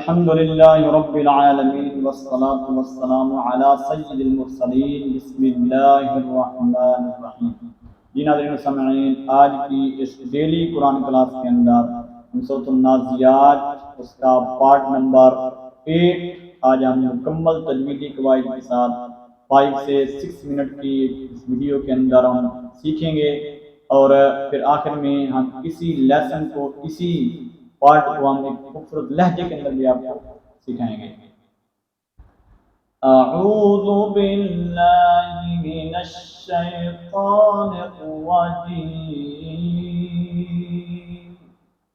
अल्हम्दुलिल्लाहि रब्बिल आलमीन वस्सलातु वस्सलामु अला सय्यिदिल मुरसलीन बिस्मिल्लाहिर रहमानिर रहीम। जी नाज़रीन सामईन, आज की इस डेली कुरान क्लास के अंदर सूरह नाज़ियात उसका पार्ट नंबर 8 आज हम मुकम्मल तजवीदी कवायद के साथ 5 से 6 मिनट की इस वीडियो के अंदर हम सीखेंगे और फिर आखिर में हम इसी लेसन को, इसी पार्ट को हम एक खूबसूरत लहजे के अंदर भी आपको सिखाएंगे। अऊज़ु बिल्लाहि मिनश शैतानिर रजीम,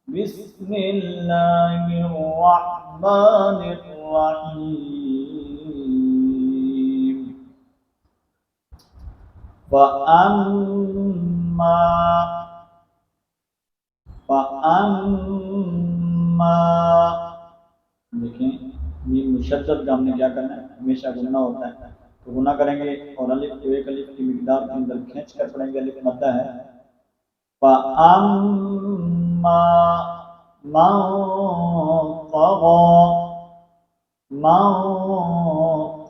बिस्मिल्लाहिर रहमानिर रहीम। देखें, ये मुशद्दद का हमने क्या करना है, हमेशा गुना होता है तो गुना करेंगे और अलिफ को एक अलिफ की मिकदार के अंदर खींच कर पढ़ेंगे। अलिफ मद्दा है। फ़अम्मा मन तग़ा, मन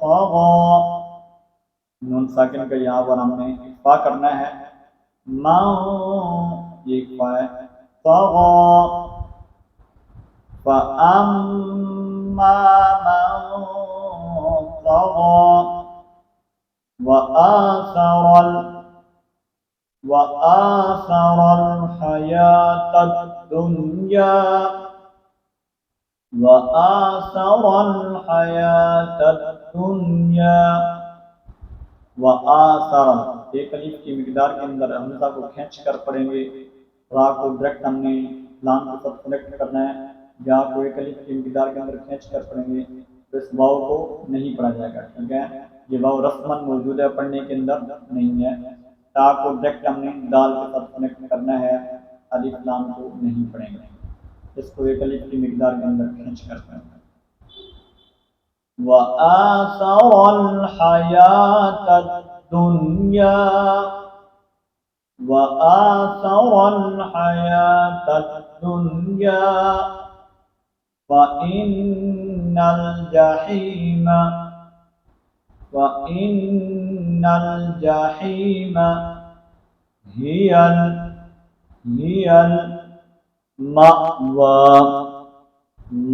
तग़ा, नून साकिन का यहाँ पर हमने इख्फा करना है। मन ये इख्फा है। तग़ा फ़अम्मा मन तग़ा वआसरल हयातद दुनिया, वआसरल हयातद दुनिया। वआसरल एक अलिफ की मिकदार के अंदर हमज़ा को खींच कर पढ़ेंगे। रा को डायरेक्ट हमने लाम के साथ कनेक्ट करना है। या को एक अलिफ की मिकदार के अंदर खींच कर पढ़ेंगे तो इस वाव को नहीं पढ़ा जाएगा। ठीक है, ये वाव रस्मन मौजूद है, पढ़ने के अंदर नहीं है। ता को डायरेक्ट हमने दाल के साथ कनेक्ट करना है, अलिफ लाम को नहीं पढ़ेंगे। इसको एक अलिफ की मिकदार के अंदर खींच कर पढ़ेंगे। वआसरल हयातद दुनिया, वआसरल हयातद दुनिया वइन्नल जहीमा, वइन्नल जहीमा हियल मअवा,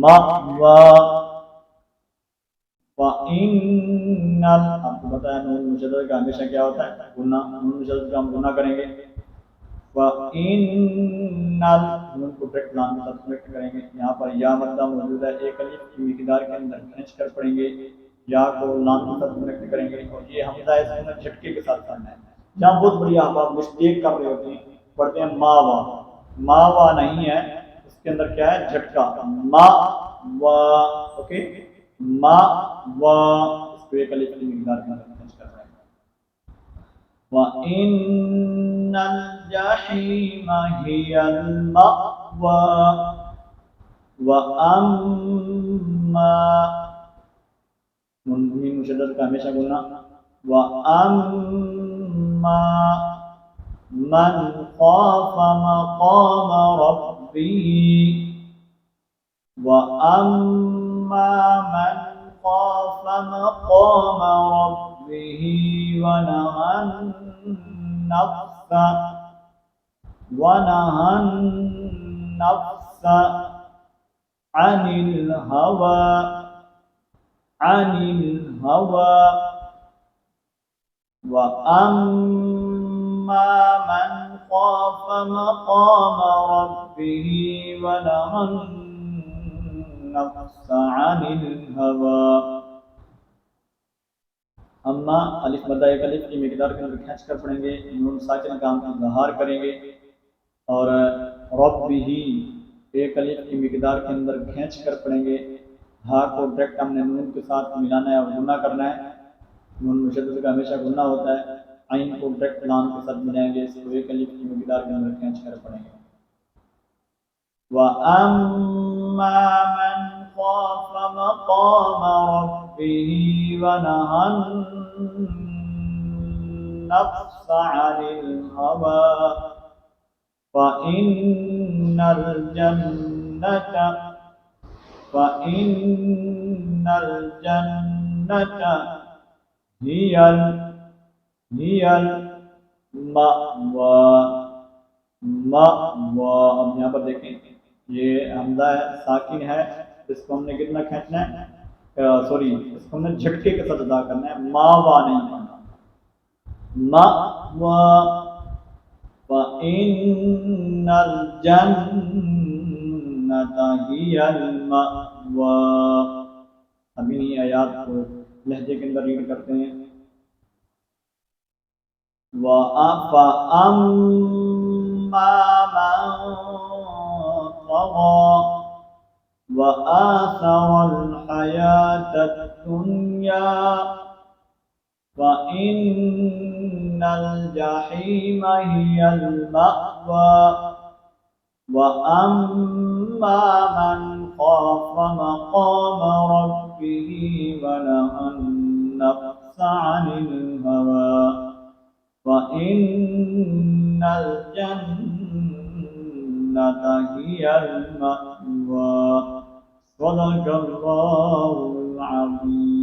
मअवा। वइन्नल, आपको बताया नून मुशद्दद का हमेशा क्या होता है, गुना। नून मुशद्दद का हम गुना करेंगे। वइन्नल, नून को डायरेक्ट लाम के साथ कनेक्ट करेंगे। यहाँ पर या मद्दा मौजूद है, एक अलिफ की मिकदार के अंदर खींच कर पढ़ेंगे। या को लाम के साथ कनेक्ट करेंगे और ये हमजा इसमें झटके के साथ करना है। जहाँ बहुत बढ़िया आप मिस्टेक कर रहे होते हैं, पढ़ते हैं मावा, मावा नहीं है, इसके अंदर क्या है, झटका। मा वा, ओके, मा वा, इसको एक अलिफ की मिकदार के अंदर खींच कर पढ़ेंगे। वइन्नल जहीमा हियल मअवा वअम्मा, मीम मुशद्दद का हमेशा बोलना। वअम्मा मन ख़ाफ़ मक़ाम रब्बिही, वअम्मा मन ख़ाफ़ मक़ाम रब्बिही वनहन नफ्स अनिल हवा, अनिल हवा। वअम्मा मन ख़ाफ़ मक़ाम रब्बिही वनहन नफ्स अनिल हवा। अम्मा अलिफ मद्दा एक अलिफ की मिकदार के अंदर खींच कर पढ़ेंगे। नून साकिन का हम इज़हार करेंगे और रब्बिही एक अलिफ की मिकदार के अंदर खींच कर पढ़ेंगे। हा को डायरेक्ट हमने नून के साथ मिलाना है और गुना करना है। नून मुशद्दद का हमेशा गुना होता है। आइन को डायरेक्ट लाम के साथ मिलाएंगे, इसको एक अलिफ की मिकदार के अंदर खींच कर पढ़ेंगे। वअम्मा मन ख़ाफ़ मक़ाम रब्बिही वनहन नफ्स अनिल हवा फ़इन्नल जन्नत फ़इन्नल जन्नत हियल हियल मअवा मअवा। अब यहाँ पर देखें, ये हमजा है, साकिन है, इसको हमने कितना खींचना है, सॉरी, इसको हमने झटके के साथ अदा करना है, मावा नहीं पढ़ना। मअवा फ़इन्नल जन्नत हियल मअवा। अब इन्हीं आयात को लहजे के अंदर रीड करते हैं। वअम्मा मन तग़ा वआसरल हयातद दुनिया फ़इन्नल जहीम हियल मअवा वअम्मा मन ख़ाफ़ मक़ाम रब्बिही वनहन नफ्स अनिल हवा फ़इन्नल जन्नत हियल मअवा। सदक़ल्लाहुल अज़ीम।